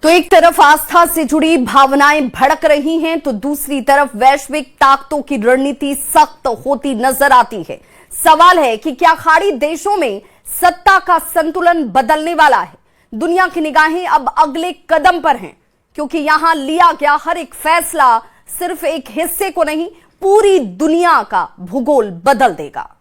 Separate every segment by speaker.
Speaker 1: तो एक तरफ आस्था से जुड़ी भावनाएं भड़क रही हैं, तो दूसरी तरफ वैश्विक ताकतों की रणनीति सख्त होती नजर आती है। सवाल है कि क्या खाड़ी देशों में सत्ता का संतुलन बदलने वाला है? दुनिया की निगाहें अब अगले कदम पर हैं, क्योंकि यहां लिया गया हर एक फैसला सिर्फ एक हिस्से को नहीं, पूरी दुनिया का भूगोल बदल देगा।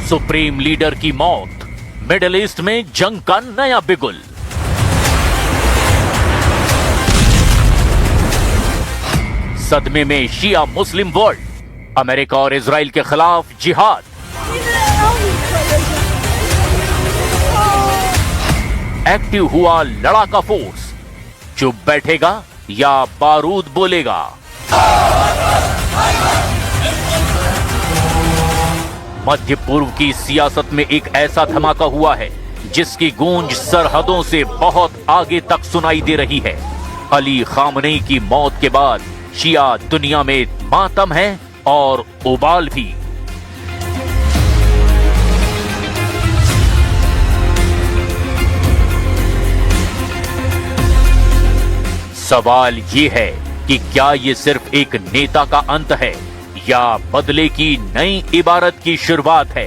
Speaker 2: सुप्रीम लीडर की मौत, मिडिल ईस्ट में जंग का नया बिगुल। सदमे में शिया मुस्लिम वर्ल्ड, अमेरिका और इजराइल के खिलाफ जिहाद। एक्टिव हुआ लड़ाका फोर्स, चुप बैठेगा या बारूद बोलेगा? मध्य पूर्व की सियासत में एक ऐसा धमाका हुआ है जिसकी गूंज सरहदों से बहुत आगे तक सुनाई दे रही है। अली खामनेई की मौत के बाद शिया दुनिया में मातम है और उबाल भी। सवाल ये है कि क्या ये सिर्फ एक नेता का अंत है या बदले की नई इबारत की शुरुआत है?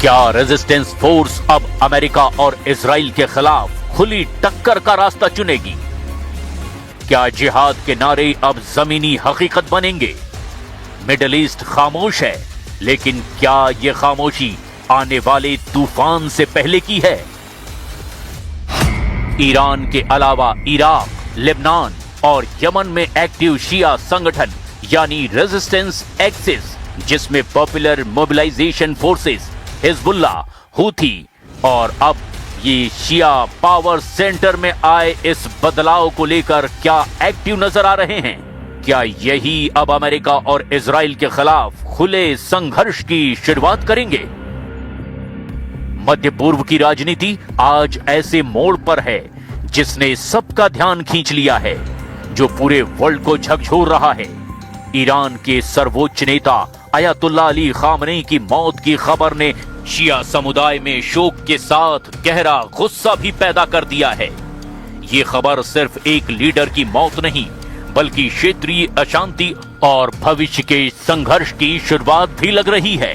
Speaker 2: क्या रेजिस्टेंस फोर्स अब अमेरिका और इजराइल के खिलाफ खुली टक्कर का रास्ता चुनेगी? क्या जिहाद के नारे अब जमीनी हकीकत बनेंगे? मिडिल ईस्ट खामोश है, लेकिन क्या यह खामोशी आने वाले तूफान से पहले की है? ईरान के अलावा इराक, लेबनान और यमन में एक्टिव शिया संगठन यानी रेजिस्टेंस एक्सिस, जिसमें popular mobilisation forces, Hezbollah, Houthi और अब ये शिया पावर सेंटर में आए इस बदलाव को लेकर क्या एक्टिव नजर आ रहे हैं? क्या यही अब अमेरिका और इजराइल के खिलाफ खुले संघर्ष की शुरुआत करेंगे? मध्य पूर्व की राजनीति आज ऐसे मोड़ पर है जिसने सबका ध्यान खींच लिया है, जो पूरे वर्ल्ड को झकझोर रहा है। ईरान के सर्वोच्च नेता अयतुल्लाह अली खामनेई की मौत की खबर ने शिया समुदाय में शोक के साथ गहरा गुस्सा भी पैदा कर दिया है। ये खबर सिर्फ एक लीडर की मौत नहीं, बल्कि क्षेत्रीय अशांति और भविष्य के संघर्ष की शुरुआत भी लग रही है।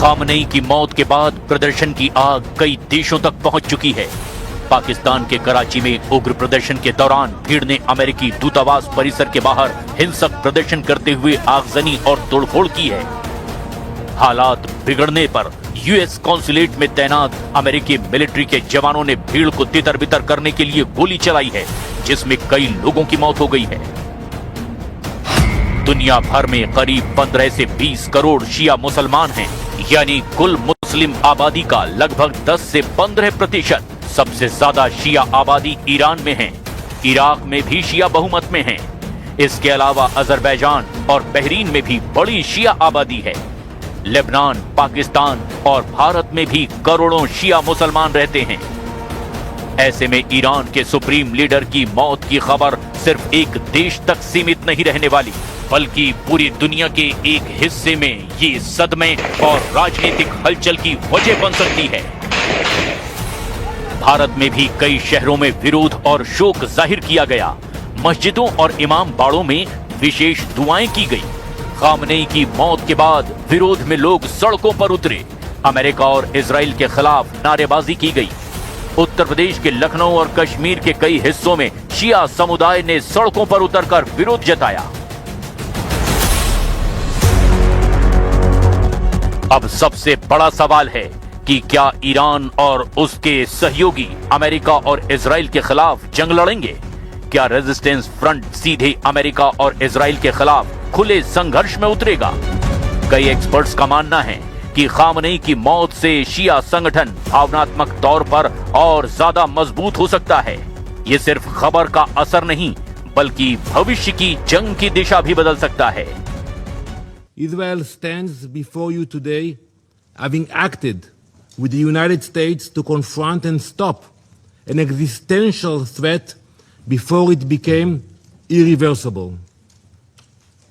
Speaker 2: खामनेई की मौत के बाद प्रदर्शन की आग कई देशों तक पहुंच चुकी है। पाकिस्तान के कराची में उग्र प्रदर्शन के दौरान भीड़ ने अमेरिकी दूतावास परिसर के बाहर हिंसक प्रदर्शन करते हुए आगजनी और तोड़फोड़ की है। हालात बिगड़ने पर यूएस कॉन्सुलेट में तैनात अमेरिकी मिलिट्री के जवानों ने भीड़ को तितर-बितर करने के लिए गोली चलाई है, जिसमें कई लोगों की मौत हो गई है। दुनिया भर में करीब 15 से 20 करोड़ शिया मुसलमान हैं, यानी कुल मुस्लिम आबादी का लगभग 10 से 15%। सबसे ज्यादा शिया आबादी ईरान में है। इराक में भी शिया बहुमत में है। इसके अलावा अजरबैजान और बहरीन में भी बड़ी शिया आबादी है। लेबनान, पाकिस्तान और भारत में भी करोड़ों शिया मुसलमान रहते हैं। ऐसे में ईरान के सुप्रीम लीडर की मौत की खबर सिर्फ एक देश तक सीमित नहीं रहने वाली। बल्कि पूरी दुनिया के एक हिस्से में ये सदमे और राजनीतिक हलचल की वजह बन सकती है। भारत में भी कई शहरों में विरोध और शोक जाहिर किया गया। मस्जिदों और इमाम बाड़ों में विशेष दुआएं की गई। खामनेई की मौत के बाद विरोध में लोग सड़कों पर उतरे। अमेरिका और इजराइल के खिलाफ नारेबाजी की गई। उत्तर प्रदेश के लखनऊ और कश्मीर के कई हिस्सों में शिया समुदाय ने सड़कों पर उतरकर विरोध जताया। अब सबसे बड़ा सवाल है कि क्या ईरान और उसके सहयोगी अमेरिका और इजराइल के खिलाफ जंग लड़ेंगे? क्या रेजिस्टेंस फ्रंट सीधे अमेरिका और इजराइल के खिलाफ खुले संघर्ष में उतरेगा? कई एक्सपर्ट्स का मानना है कि खामनेई की मौत से शिया संगठन भावनात्मक तौर पर और ज्यादा मजबूत हो सकता है। ये सिर्फ खबर का असर नहीं, बल्कि भविष्य की जंग की दिशा भी बदल सकता है।
Speaker 3: Israel stands before you today having acted with the United States to confront and stop an existential threat before it became irreversible.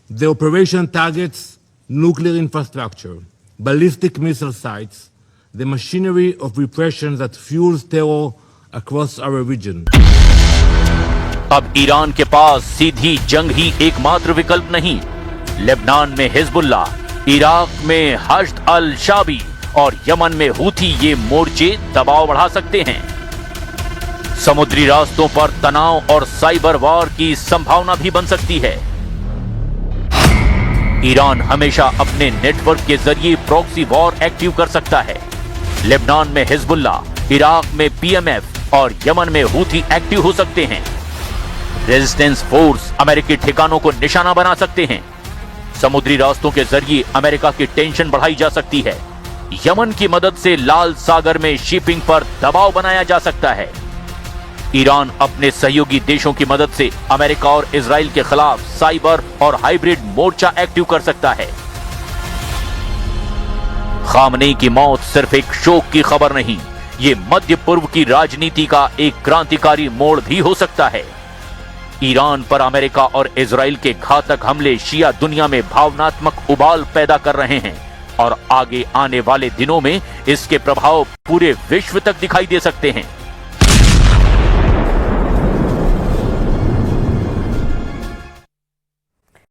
Speaker 3: The operation targets nuclear infrastructure, ballistic missile sites, the machinery of repression that fuels terror across our region.
Speaker 2: अब Iran के पास सीधी जंग ही एकमात्र विकल्प नहीं। Lebanon में Hezbollah, Iraq में Hashd अल शाबी और Yemen में हूथी ये मोर्चे दबाव बढ़ा सकते हैं। समुद्री रास्तों पर तनाव और साइबर वॉर की संभावना भी बन सकती है। ईरान हमेशा अपने नेटवर्क के जरिए प्रॉक्सी वॉर एक्टिव कर सकता है। लेबनान में हिजबुल्लाह, इराक में पीएमएफ और यमन में हूथी एक्टिव हो सकते हैं। रेजिस्टेंस फोर्स अमेरिकी ठिकानों को निशाना बना सकते हैं। समुद्री रास्तों के जरिए अमेरिका की टेंशन बढ़ाई जा सकती है। यमन की मदद से लाल सागर में शिपिंग पर दबाव बनाया जा सकता है। ईरान अपने सहयोगी देशों की मदद से अमेरिका और इजराइल के खिलाफ साइबर और हाइब्रिड मोर्चा एक्टिव कर सकता है। खामनेई की मौत सिर्फ एक शोक की खबर नहीं, ये मध्य पूर्व की राजनीति का एक क्रांतिकारी मोड़ भी हो सकता है। ईरान पर अमेरिका और इजराइल के घातक हमले शिया दुनिया में भावनात्मक उबाल पैदा कर रहे हैं और आगे आने वाले दिनों में इसके प्रभाव पूरे विश्व तक दिखाई दे सकते हैं।